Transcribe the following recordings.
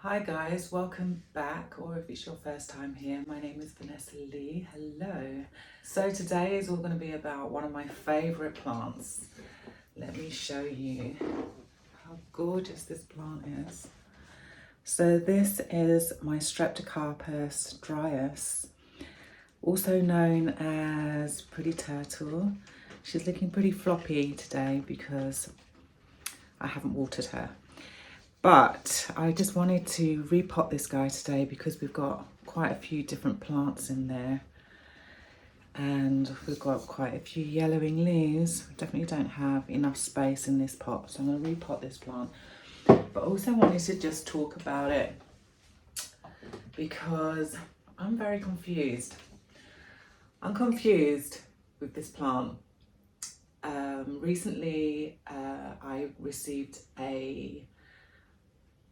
Hi guys, welcome back, or if it's your first time here, my name is Vanessa Lee. Hello. So today is all going to be about one of my favourite plants. Let me show you how gorgeous this plant is. So this is my Streptocarpus Dryas, also known as Pretty Turtle. She's looking pretty floppy today because I haven't watered her. But I just wanted to repot this guy today because we've got quite a few different plants in there. And we've got quite a few yellowing leaves. We definitely don't have enough space in this pot. So I'm going to repot this plant. But also wanted to just talk about it because I'm very confused. I'm confused with this plant. Recently, I received a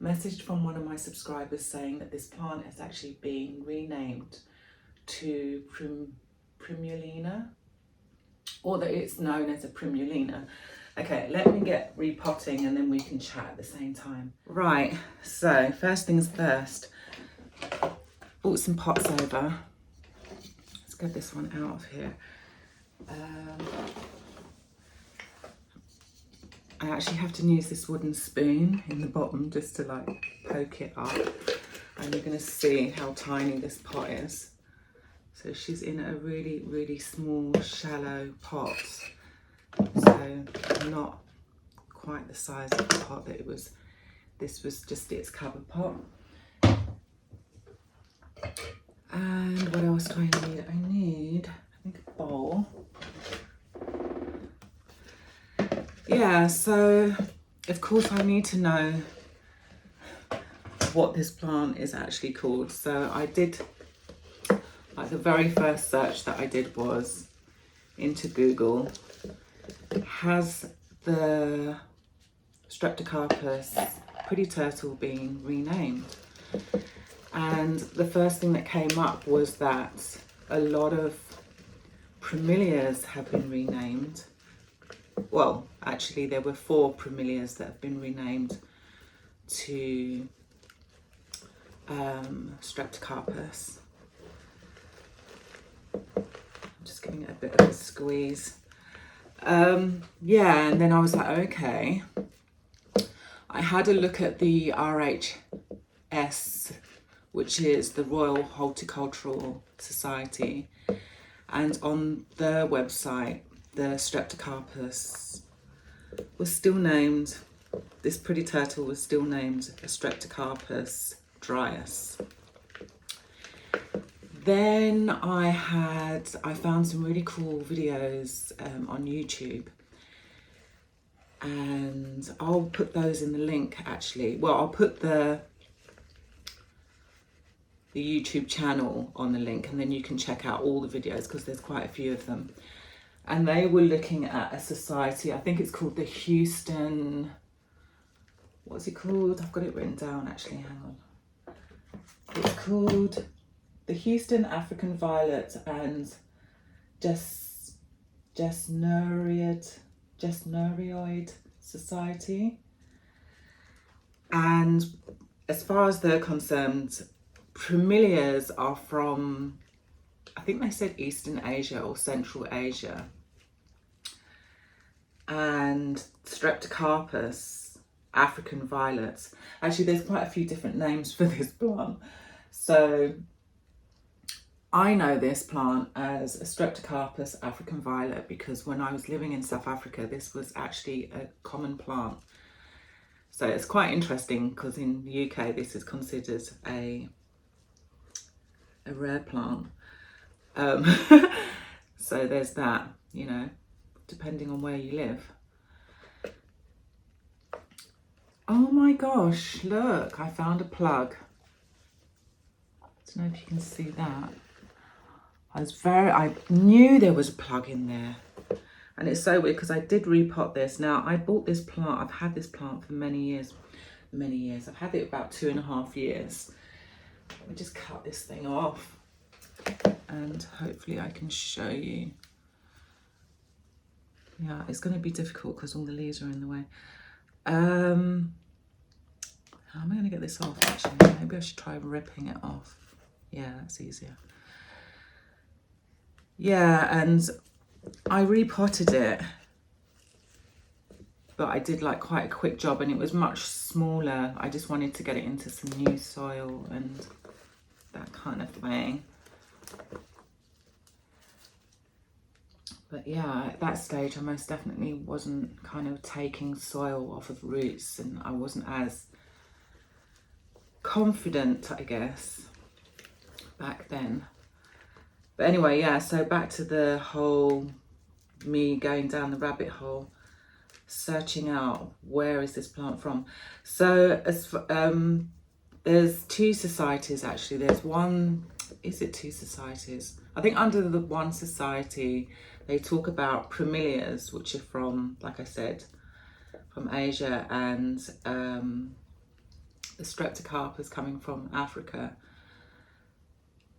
message from one of my subscribers saying that this plant is actually being renamed to Primulina, or that it's known as a Primulina. Okay, let me get repotting and then we can chat at the same time. Right, so first things first, brought some pots over. Let's get this one out of here. I actually have to use this wooden spoon in the bottom just to like poke it up, and you're going to see how tiny this pot is. So she's in a really, really small, shallow pot, so not quite the size of the pot that it was. This was just its cover pot. And what else do I need? I think a bowl. Yeah, so of course I need to know what this plant is actually called. So I did, like the very first search that I did was into Google, has the Streptocarpus Pretty Turtle been renamed? And the first thing that came up was that a lot of Primullias have been renamed. Well, actually there were 4 Primullias that have been renamed to Streptocarpus. I'm just giving it a bit of a squeeze. Yeah, and then I was like, okay. I had a look at the RHS, which is the Royal Horticultural Society, and on their website, the Streptocarpus was still named, this pretty turtle was still named Streptocarpus Dryas. Then I found some really cool videos on YouTube, and I'll put those in the link actually. Well, I'll put the YouTube channel on the link, and then you can check out all the videos because there's quite a few of them. And they were looking at a society, I think it's called the Houston, what's it called? I've got it written down actually, hang on. It's called the Houston African Violet and Gesneriad Society. And as far as they're concerned, Primullias are from, I think they said Eastern Asia or Central Asia. And Streptocarpus, African violets. Actually, there's quite a few different names for this plant. So I know this plant as a Streptocarpus African violet because when I was living in South Africa, this was actually a common plant. So it's quite interesting because in the UK, this is considered a rare plant. So there's that, you know, depending on where you live. Oh my gosh, look, I found a plug. I don't know if you can see that. I knew there was a plug in there. And it's so weird because I did repot this. Now, I bought this plant, I've had this plant for many years. I've had it about 2.5 years. Let me just cut this thing off and hopefully I can show you. Yeah, it's going to be difficult because all the leaves are in the way. How am I going to get this off actually? Maybe I should try ripping it off. Yeah, that's easier. Yeah, and I repotted it, but I did like quite a quick job and it was much smaller. I just wanted to get it into some new soil and that kind of thing. But yeah, at that stage I most definitely wasn't kind of taking soil off of roots, and I wasn't as confident, I guess, back then. But anyway, yeah, so back to the whole me going down the rabbit hole, searching out where is this plant from. So as there's two societies actually. There's one, is it two societies? I think under the one society they talk about Primulinias, which are from, like I said, from Asia, and the Streptocarpus coming from Africa.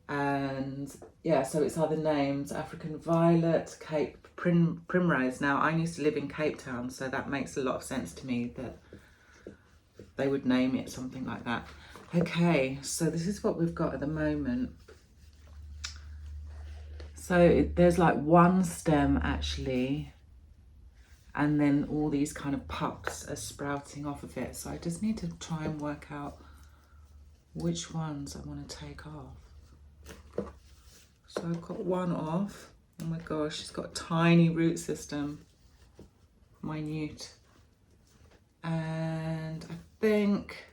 And yeah, so it's other names: African violet, Cape Primrose. Now I used to live in Cape Town, so that makes a lot of sense to me that they would name it something like that. Okay, so this is what we've got at the moment. So there's like one stem actually, and then all these kind of pups are sprouting off of it. So I just need to try and work out which ones I want to take off. So I've got one off. Oh my gosh, it's got a tiny root system, minute. And I think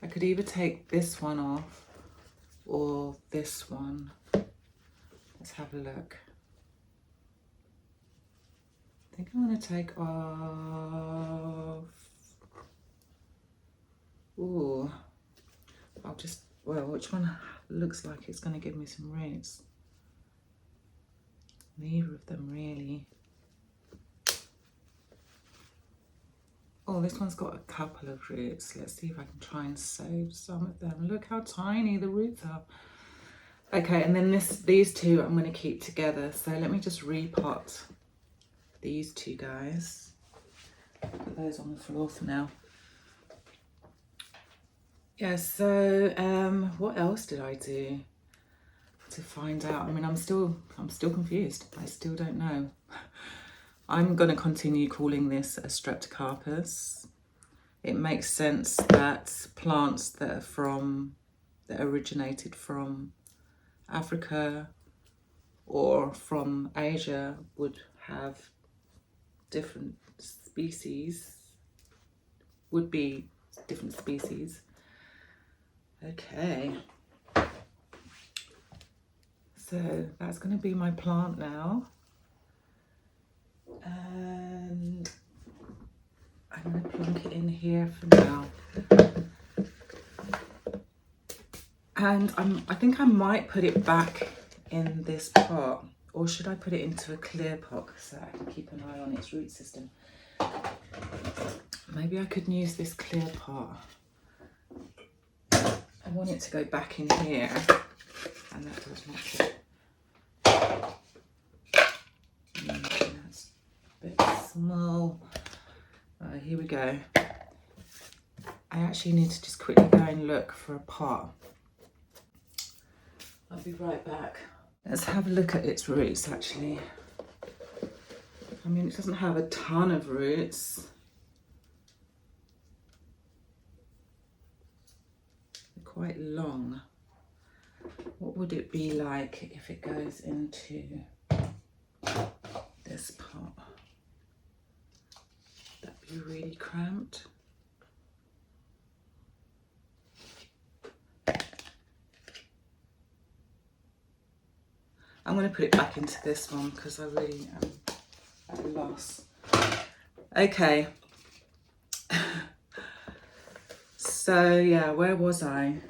I could either take this one off or this one. Let's have a look. I think I'm going to take off. Ooh, I'll just, well, which one looks like it's going to give me some roots? Neither of them really. Oh, this one's got a couple of roots. Let's see if I can try and save some of them. Look how tiny the roots are. Okay, and then these two I'm going to keep together. So let me just repot these two guys. Put those on the floor for now. Yeah, so what else did I do to find out? I mean, I'm still confused. I still don't know. I'm going to continue calling this a Streptocarpus. It makes sense that plants that originated from Africa or from Asia would have different species, would be different species. Okay, so that's going to be my plant now, and I'm going to plonk it in here for now. And I think I might put it back in this pot, or should I put it into a clear pot so I can keep an eye on its root system? Maybe I could use this clear pot. I want it to go back in here, and that does not fit. That's a bit small. Here we go. I actually need to just quickly go and look for a pot. I'll be right back. Let's have a look at its roots actually. I mean, it doesn't have a ton of roots. They're quite long. What would it be like if it goes into this pot? That'd be really cramped. I'm going to put it back into this one because I really am at a loss. Okay. So yeah, where was I?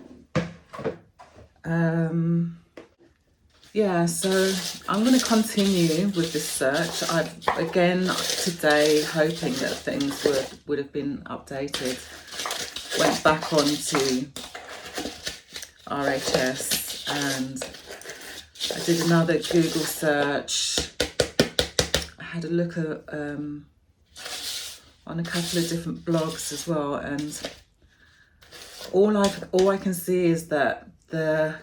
Yeah, so I'm going to continue with this search. I've again today hoping that things would have been updated. Went back onto RHS and I did another Google search. I had a look at on a couple of different blogs as well, and all I can see is that the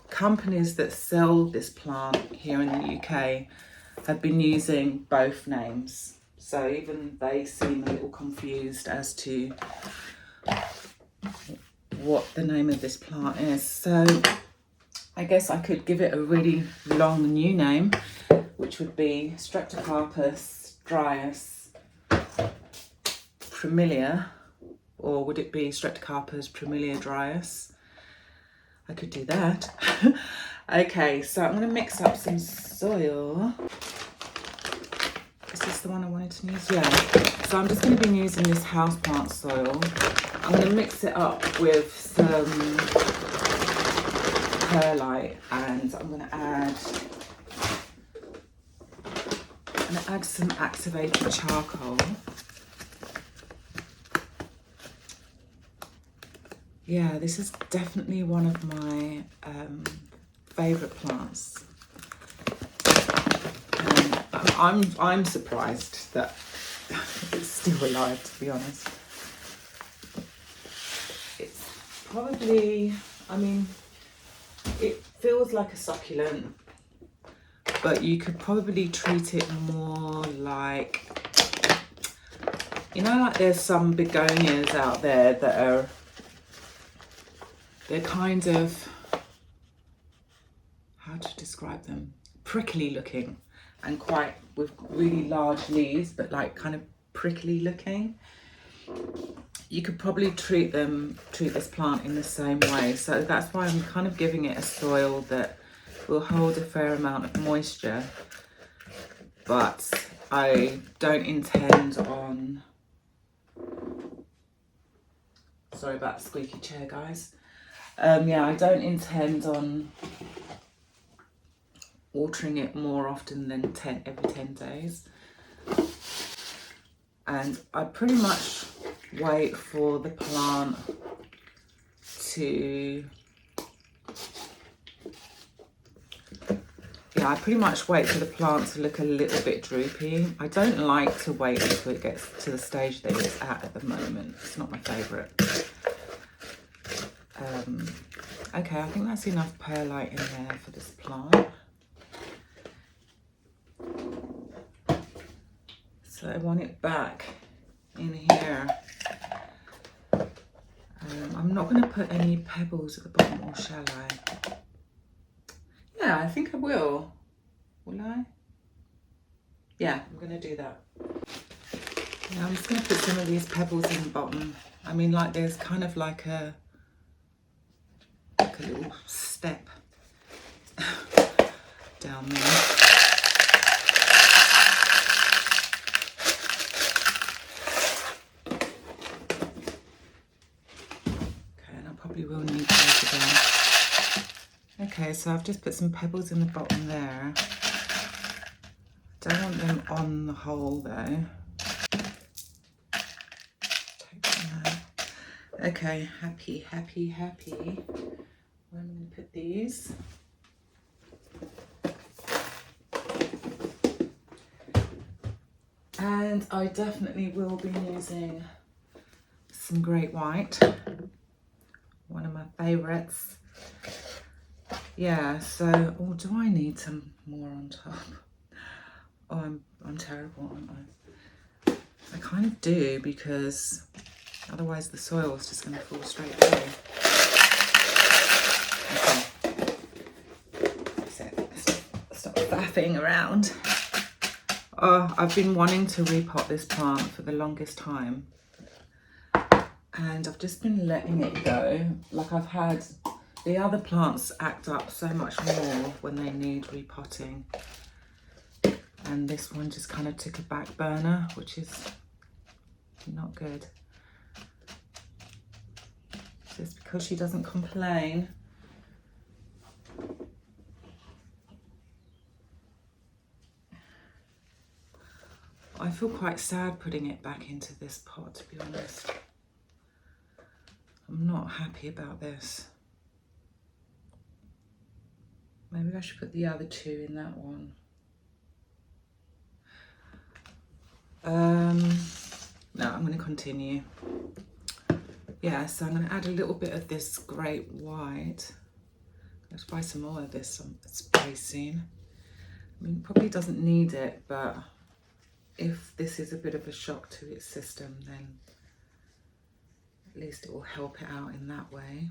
companies that sell this plant here in the UK have been using both names. So even they seem a little confused as to what the name of this plant is. So I guess I could give it a really long new name, which would be Streptocarpus Dryas Primulina, or would it be Streptocarpus Primulina Dryas? I could do that. Okay, so I'm going to mix up some soil. Is this the one I wanted to use? Yeah. So I'm just going to be using this houseplant soil. I'm going to mix it up with some perlite, and I'm going to add some activated charcoal. Yeah, this is definitely one of my favourite plants. I'm surprised that it's still alive, to be honest. It's probably, I mean, it feels like a succulent, but you could probably treat it more like, you know, like there's some begonias out there that they're kind of, how to describe them? Prickly looking and quite with really large leaves, but like kind of prickly looking. You could probably treat this plant in the same way. So that's why I'm kind of giving it a soil that will hold a fair amount of moisture, but I don't intend on, sorry about the squeaky chair, guys. Yeah, I don't intend on watering it more often than every 10 days. And I pretty much wait for the plant to, I pretty much wait for the plant to look a little bit droopy. I don't like to wait until it gets to the stage that it's at the moment. It's not my favourite. Okay, I think that's enough perlite in there for this plant. So I want it back in here. I'm not going to put any pebbles at the bottom, or shall I? Yeah, I think I will. Will I? Yeah, I'm going to do that. Yeah, I'm just going to put some of these pebbles in the bottom. I mean, like there's kind of like a little step down there. Okay, and I probably will need those again. Okay, so I've just put some pebbles in the bottom there. Don't want them on the hole though. Take them out. Okay, happy. Where am I going to put these? And I definitely will be using some Great White, one of my favourites. Yeah, so, oh, do I need some more on top? Oh, I'm terrible, aren't I? I kind of do, because otherwise the soil is just going to fall straight through. Okay. So, stop faffing around. Oh, I've been wanting to repot this plant for the longest time. And I've just been letting it go. Like I've had the other plants act up so much more when they need repotting. And this one just kind of took a back burner, which is not good. Just because she doesn't complain. I feel quite sad putting it back into this pot, to be honest. I'm not happy about this. Maybe I should put the other two in that one. No, I'm going to continue. Yeah, so I'm going to add a little bit of this great white. Let's buy some more of this spray soon. I mean, probably doesn't need it, but if this is a bit of a shock to its system, then at least it will help it out in that way.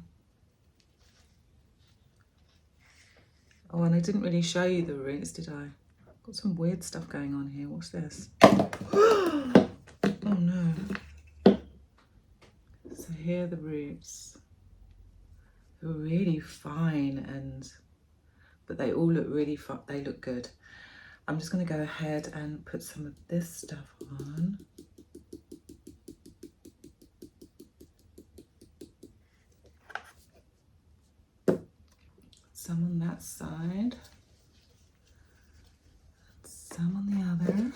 Oh, and I didn't really show you the roots, did I? Got some weird stuff going on here. What's this? Oh no. So here are the roots. They're really fine, but they all look really fun. They look good. I'm just going to go ahead and put some of this stuff on. Some on that side, some on the other.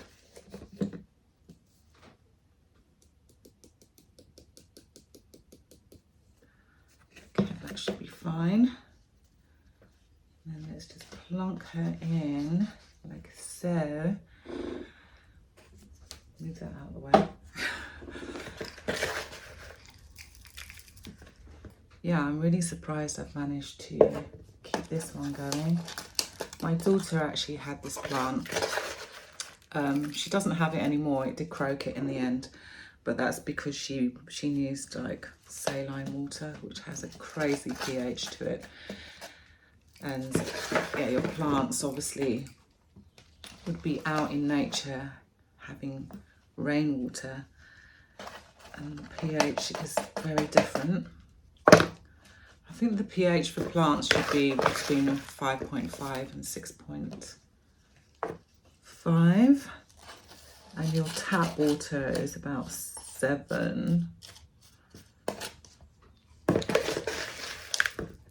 Okay, that should be fine. And then let's just plonk her in like so. Move that out of the way. Yeah, I'm really surprised I've managed to keep this one going. My daughter actually had this plant. She doesn't have it anymore. It did croak it in the end, but that's because she used like saline water, which has a crazy pH to it. And yeah, your plants obviously would be out in nature having rainwater, and the pH is very different. I think the pH for plants should be between 5.5 and 6.5, and your tap water is about 7.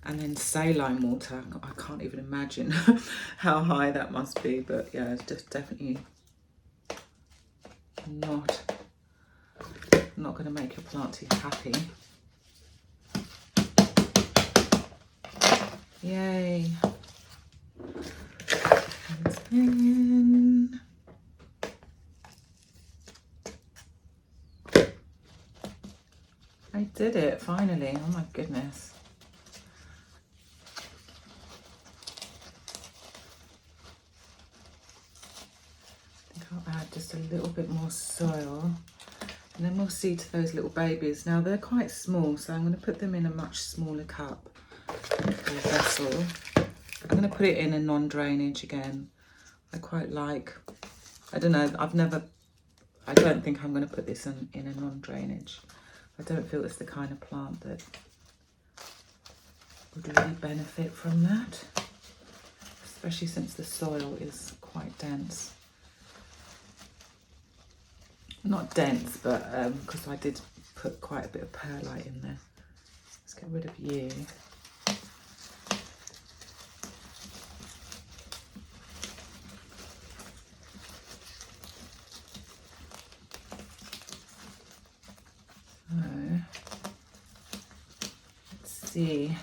And then saline water, I can't even imagine how high that must be, but yeah, it's just definitely not going to make your plant too happy. Yay. In. I did it finally. Oh my goodness. I think I'll add just a little bit more soil, and then we'll see to those little babies. Now they're quite small, so I'm going to put them in a much smaller cup or vessel. I'm going to put it in a non-drainage again. I quite like, I don't know, I don't think I'm going to put this in a non-drainage. I don't feel it's the kind of plant that would really benefit from that, especially since the soil is quite dense. Not dense, but because I did put quite a bit of perlite in there. Let's get rid of you. Let's see.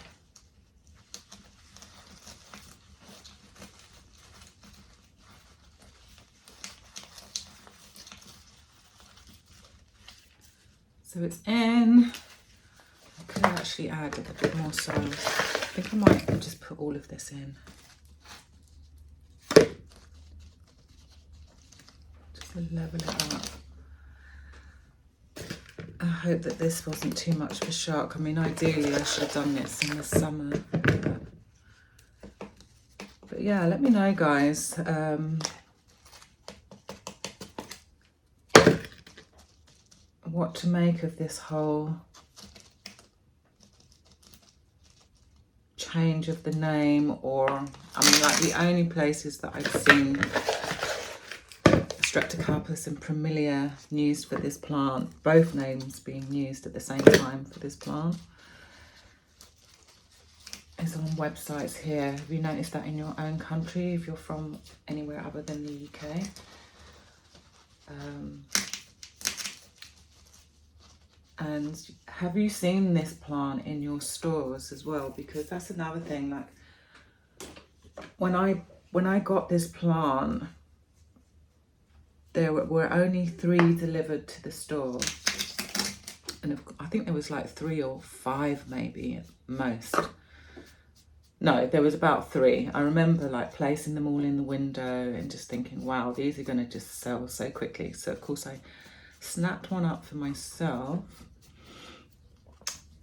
So it's in. I could actually add a bit more soil. I think I might just put all of this in. Just to level it up. I hope that this wasn't too much of a shock. I mean, ideally I should have done this in the summer. But yeah, let me know, guys. What to make of this whole change of the name, or I mean, like the only places that I've seen Streptocarpus and Primulina used for this plant, both names being used at the same time for this plant, is on websites here. Have you noticed that in your own country, if you're from anywhere other than the UK? And have you seen this plant in your stores as well? Because that's another thing. Like when I got this plant, there were only 3 delivered to the store, And I think there was like 3 or 5 maybe at most. No, there was about 3. I remember like placing them all in the window and just thinking, wow, these are going to just sell so quickly. So of course I snapped one up for myself,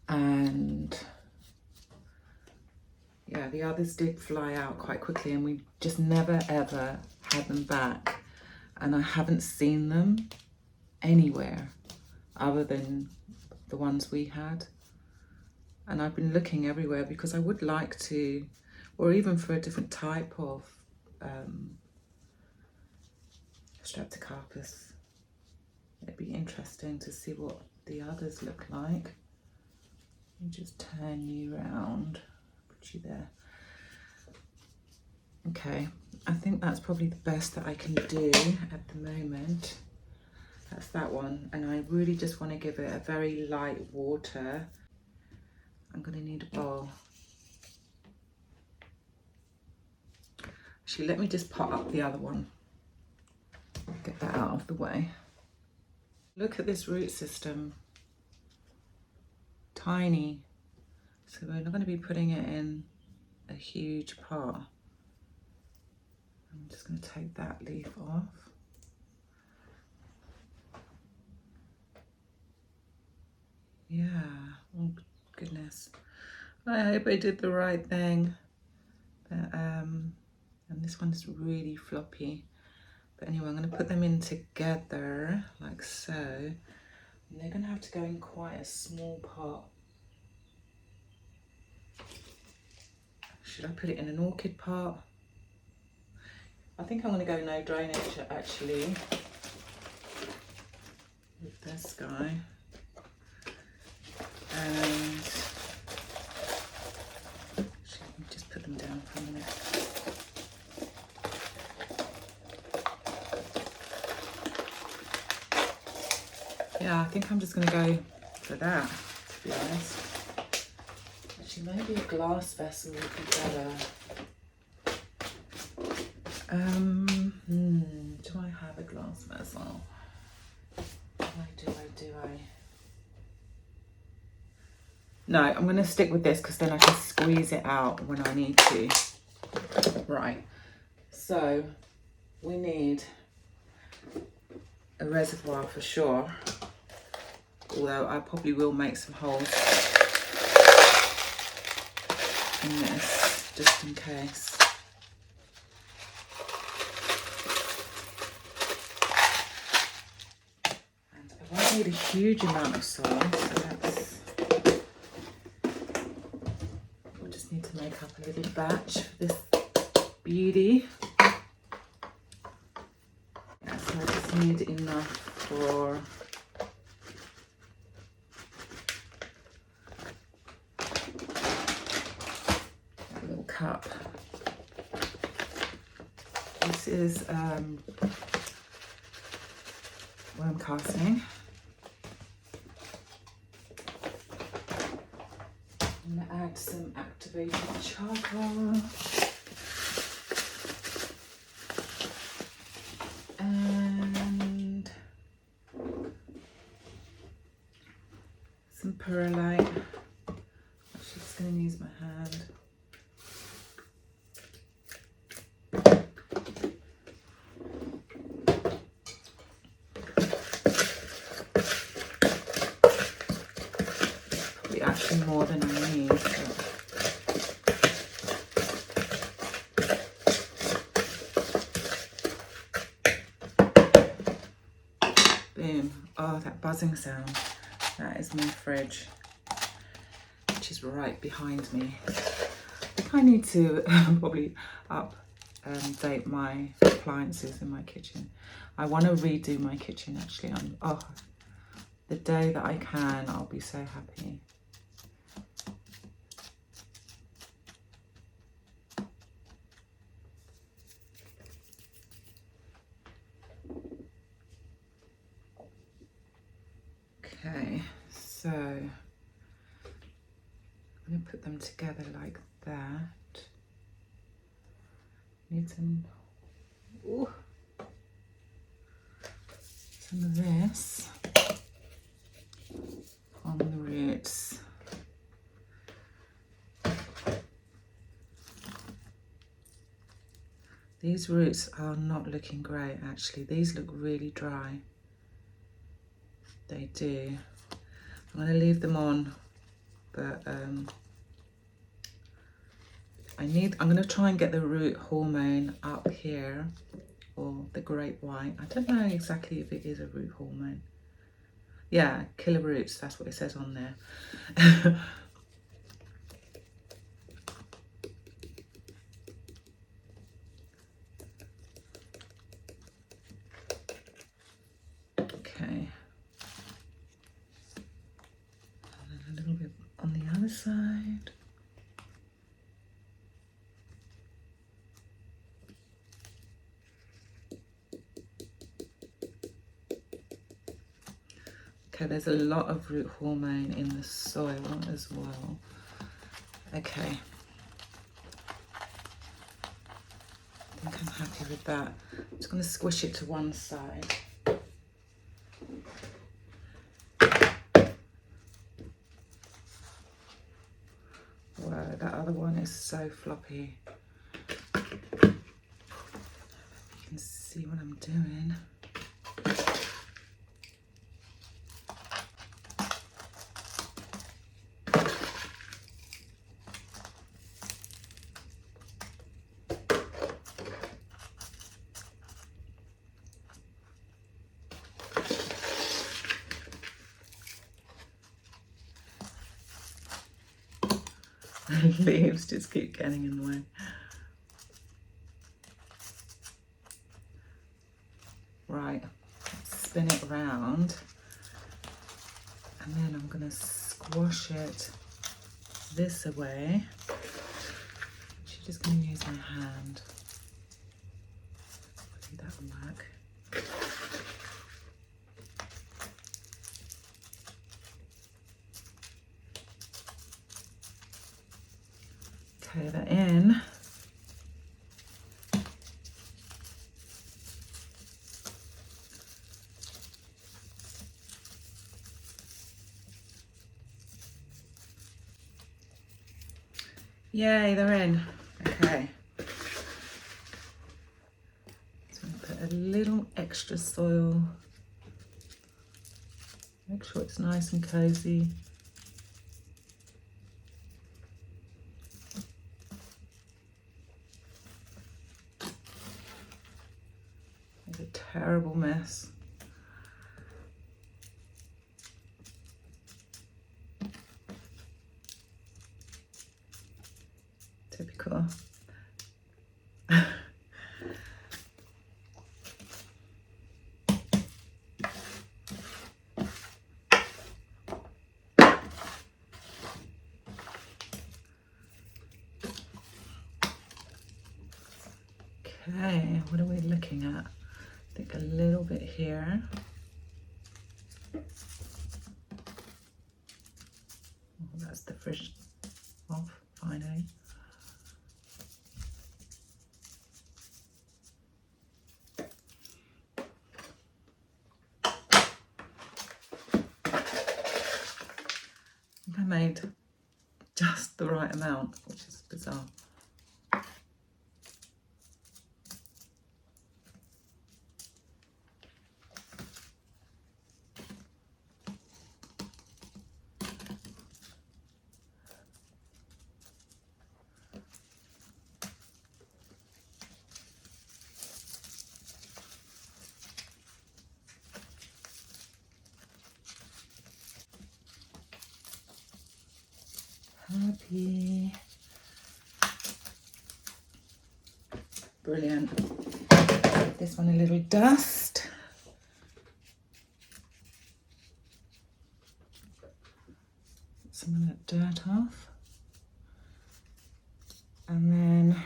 and yeah, the others did fly out quite quickly, and we just never ever had them back. And I haven't seen them anywhere other than the ones we had. And I've been looking everywhere because I would like to, or even for a different type of Streptocarpus. It'd be interesting to see what the others look like. Let me just turn you around, put you there. Okay, I think that's probably the best that I can do at the moment. That's that one, and I really just want to give it a very light water. I'm going to need a bowl. Actually, let me just pot up the other one. Get that out of the way. Look at this root system. Tiny. So we're not going to be putting it in a huge pot. I'm just going to take that leaf off. Yeah, oh goodness. I hope I did the right thing. But, and this one's really floppy. But anyway, I'm going to put them in together like so. And they're going to have to go in quite a small pot. Should I put it in an orchid pot? I think I'm going to go no drainage actually with this guy. And actually, let me just put them down for a minute. Yeah, I think I'm just going to go for that, to be honest. Actually, maybe a glass vessel would be better. Do I have a glass vessel? Do I? No, I'm going to stick with this because then I can squeeze it out when I need to. Right, so we need a reservoir for sure, although I probably will make some holes in this just in case. And I won't need a huge amount of soil, so we'll just need to make up a little batch for this beauty. Yeah, so I just need enough for that little cup. This is worm casting. I'm going to add some activated charcoal. And some perlite. I'm just going to use my hand. Probably actually more than I need. Boom. Oh, that buzzing sound. That is my fridge, which is right behind me. I need to probably update my appliances in my kitchen. I want to redo my kitchen actually. The day that I can, I'll be so happy. Okay, so I'm going to put them together like that. Need some of this. on the roots. These roots are not looking great actually. These look really dry. They do. I'm going to leave them on, but I'm going to try and get the root hormone up here, or the great white. I don't know exactly if it is a root hormone. Yeah, killer roots, that's what it says on there. Okay. And then a little bit on the other side. Okay, there's a lot of root hormone in the soil as well. Okay. I think I'm happy with that. I'm just going to squish it to one side. Wow, that other one is so floppy. You can see what I'm doing. Leaves just keep getting in the way. Right, let's spin it around, and then I'm going to squash it this way. I'm just going to use my hand. I think that will work. Okay, that in. Yay, they're in. Okay. So I'm going to put a little extra soil. Make sure it's nice and cozy. It's a terrible mess. Typical. Okay, what are we looking at? I think a little bit here. Oh, that's the fridge off, finally. I made just the right amount, which is bizarre. Happy. Brilliant. Give this one a little dust. Get some of that dirt off. And then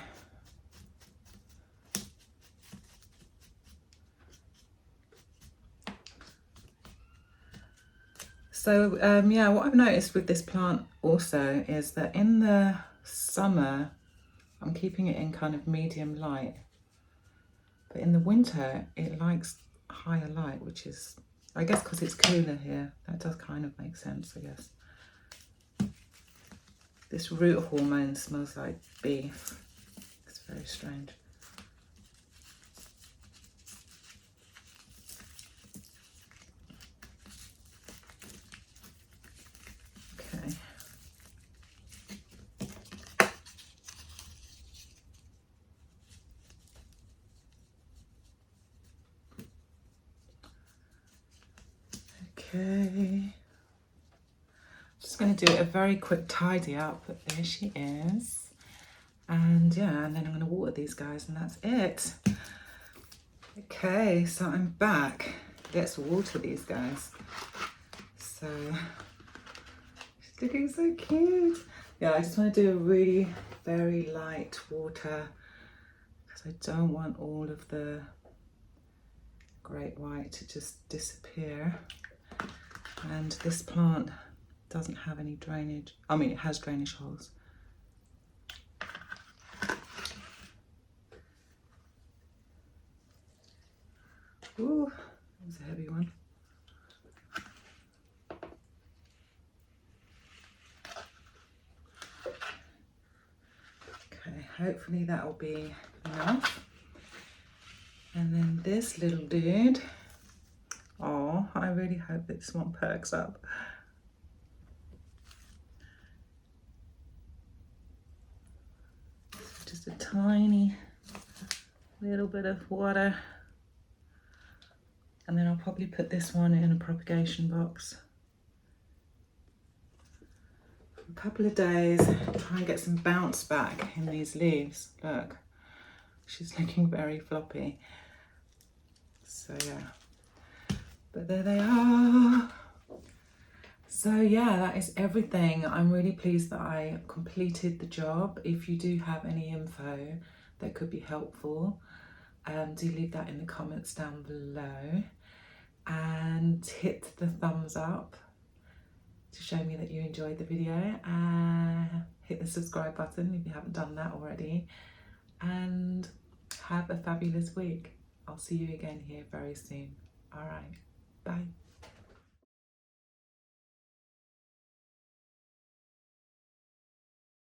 yeah, what I've noticed with this plant also is that in the summer, I'm keeping it in kind of medium light, but in the winter, it likes higher light, which is I guess because it's cooler here, that does kind of make sense, I guess. This root hormone smells like beef. It's very strange. Okay. Okay. Just going to do a very quick tidy up. There she is. And yeah, and then I'm going to water these guys and that's it. Okay, so I'm back. Let's water these guys. So, she's looking so cute. Yeah, I just want to do a really very light water because I don't want all of the great white to just disappear. And this plant doesn't have any drainage. I mean, it has drainage holes. Ooh, that was a heavy one. Okay, hopefully that will be enough. And then this little dude. Oh, I really hope this one perks up. Just a tiny little bit of water. And then I'll probably put this one in a propagation box for a couple of days, try and get some bounce back in these leaves. Look, she's looking very floppy. So yeah, but there they are. So yeah, that is everything. I'm really pleased that I completed the job. If you do have any info that could be helpful, do leave that in the comments down below, and hit the thumbs up to show me that you enjoyed the video. Hit the subscribe button if you haven't done that already, and have a fabulous week. I'll see you again here very soon. All right, bye.